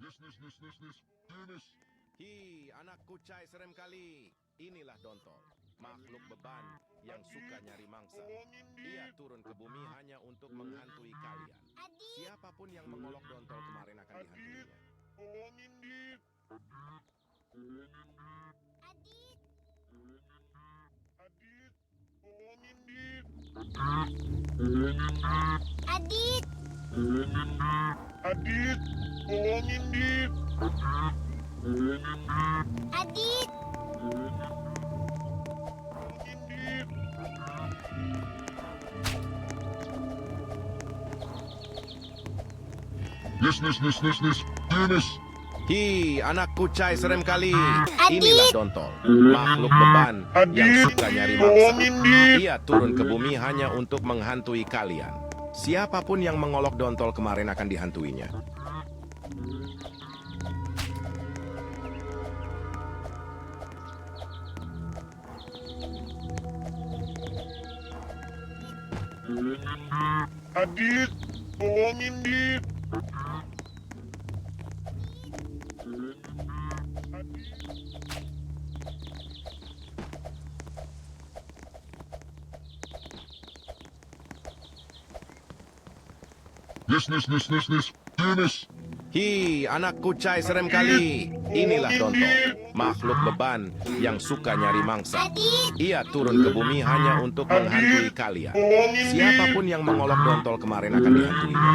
Hi, anak kucai serem kali. Inilah Dontol, makhluk beban yang suka nyari mangsa. Ia turun ke bumi hanya untuk menghantui kalian. Siapapun yang mengolok Dontol kemarin akan dihantuinya. Tolongin, Dit. Adit, tolongin, Dit. Adit, Adit, tolongin, Dit. Adit, Tolongin, Dit. Hi, anak kucai serem kali. Adit. Inilah Dontol, makhluk beban yang Adit, suka nyari mangsa. tolongin, Dit. Ia turun ke bumi hanya untuk menghantui kalian. Siapapun yang mengolok Dontol kemarin akan dihantuinya. Adit, tolongin, Dit. Hi, anak kucai serem kali. Inilah Dontol, makhluk beban yang suka nyari mangsa. Ia turun ke bumi hanya untuk menghantui kalian. Siapapun yang mengolok Dontol kemarin akan dihantuinya.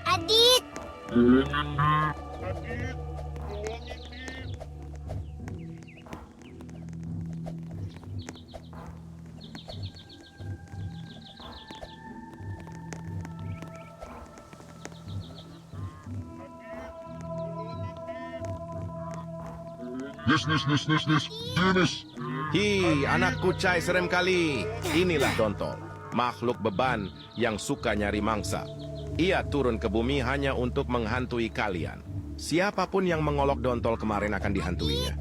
Adit, Adit, tolongin, Dit. Hi, anak kucai serem kali. Inilah Dontol, makhluk beban yang suka nyari mangsa. Ia turun ke bumi hanya untuk menghantui kalian. Siapapun yang mengolok Dontol kemarin akan dihantuinya.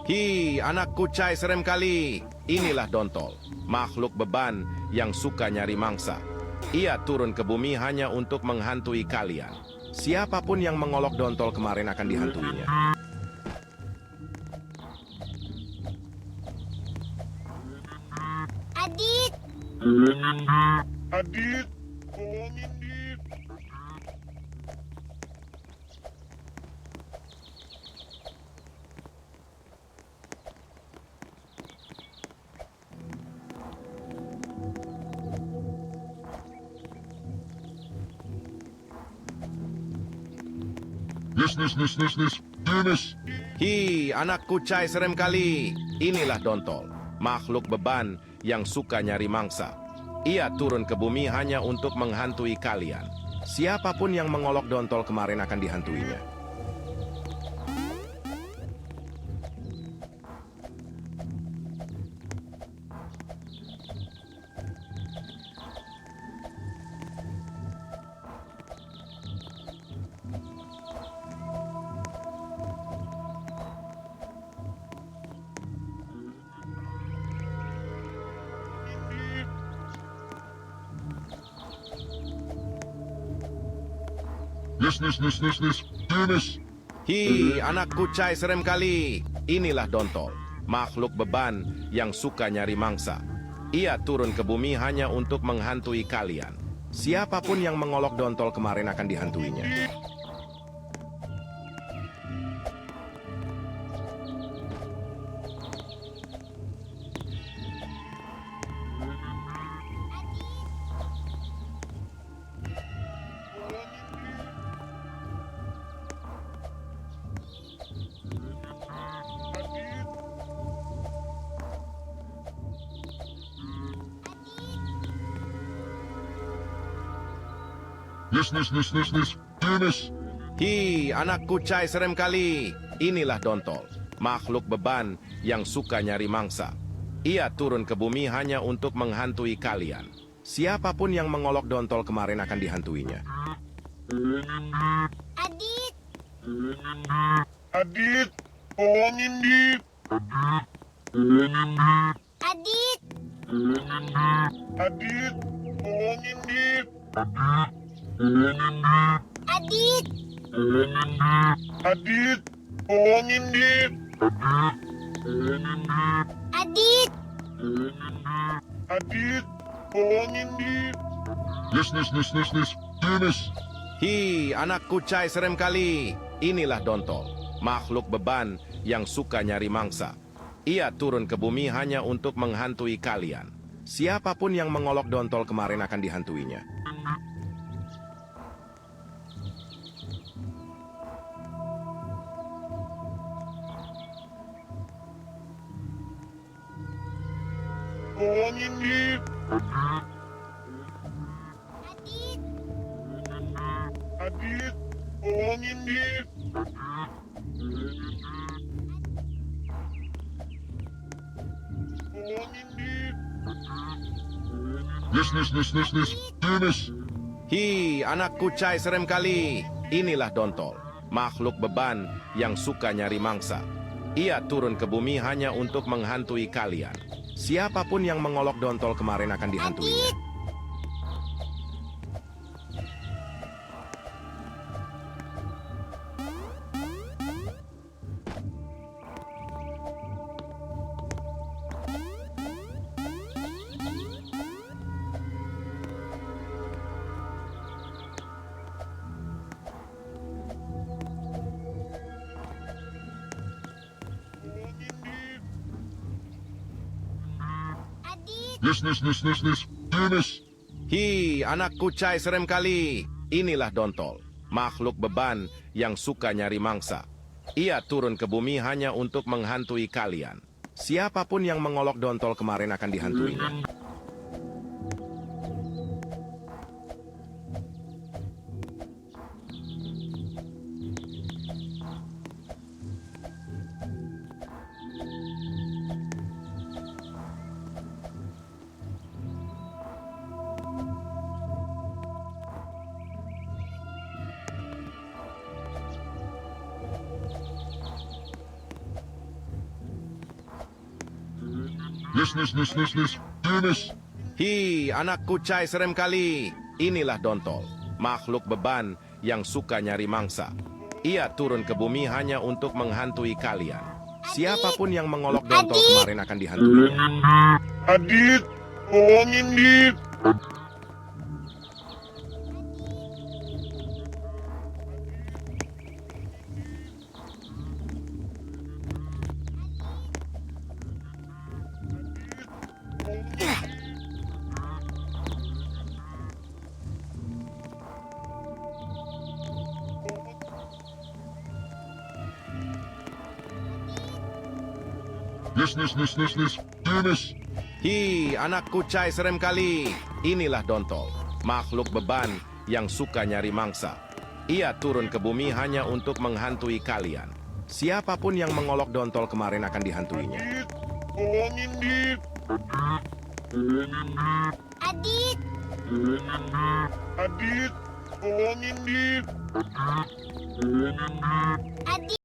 Hi, anak kucai serem kali. Inilah Dontol, makhluk beban yang suka nyari mangsa. Ia turun ke bumi hanya untuk menghantui kalian. Siapapun yang mengolok Dontol kemarin akan dihantuinya. Adit, Adit, tolongin, Dit. Hi, anak kucai serem kali. Inilah Dontol, makhluk beban yang suka nyari mangsa. Ia turun ke bumi hanya untuk menghantui kalian. Siapapun yang mengolok Dontol kemarin akan dihantuinya. Hi, anak kucai serem kali. Inilah Dontol, makhluk beban yang suka nyari mangsa. Ia turun ke bumi hanya untuk menghantui kalian. Siapapun yang mengolok Dontol kemarin akan dihantuinya. Yunus. Hi, anak kucai serem kali. Inilah Dontol, makhluk beban yang suka nyari mangsa. Ia turun ke bumi hanya untuk menghantui kalian. Siapapun yang mengolok Dontol kemarin akan dihantuinya. Adit, Adit, tolongin Dit. Adit, Adit, tolongin Dit. Adit, Adit, tolongin Dit. Adit, Adit, tolongin Dit. Yunus. Hi, anak kucai serem kali. Inilah Dontol, makhluk beban yang suka nyari mangsa. Ia turun ke bumi hanya untuk menghantui kalian. Siapapun yang mengolok Dontol kemarin akan dihantuinya. Tolongin Dit. Adit, Adit, tolongin Dit. Tolongin Dit. Yunus. Hi, anak kucai serem kali. Inilah Dontol, makhluk beban yang suka nyari mangsa. Ia turun ke bumi hanya untuk menghantui kalian. Siapapun yang mengolok Dontol kemarin akan dihantuinya. Adit, Adit, Yunus. Hi, anak kucai serem kali. Inilah Dontol, makhluk beban yang suka nyari mangsa. Ia turun ke bumi hanya untuk menghantui kalian. Siapapun yang mengolok Dontol kemarin akan dihantuinya. Yunus. Hi, anak kucai serem kali. Inilah Dontol, makhluk beban yang suka nyari mangsa. Ia turun ke bumi hanya untuk menghantui kalian. Siapapun yang mengolok Dontol Adit. kemarin akan dihantuinya. Adit, tolongin Dit. Yunus. Hi, anak kucai serem kali. Inilah Dontol, makhluk beban yang suka nyari mangsa. Ia turun ke bumi hanya untuk menghantui kalian. Siapapun yang mengolok Dontol kemarin akan dihantuinya. Adit, tolongin Dit. Adit, Adit, tolongin Dit. Adit.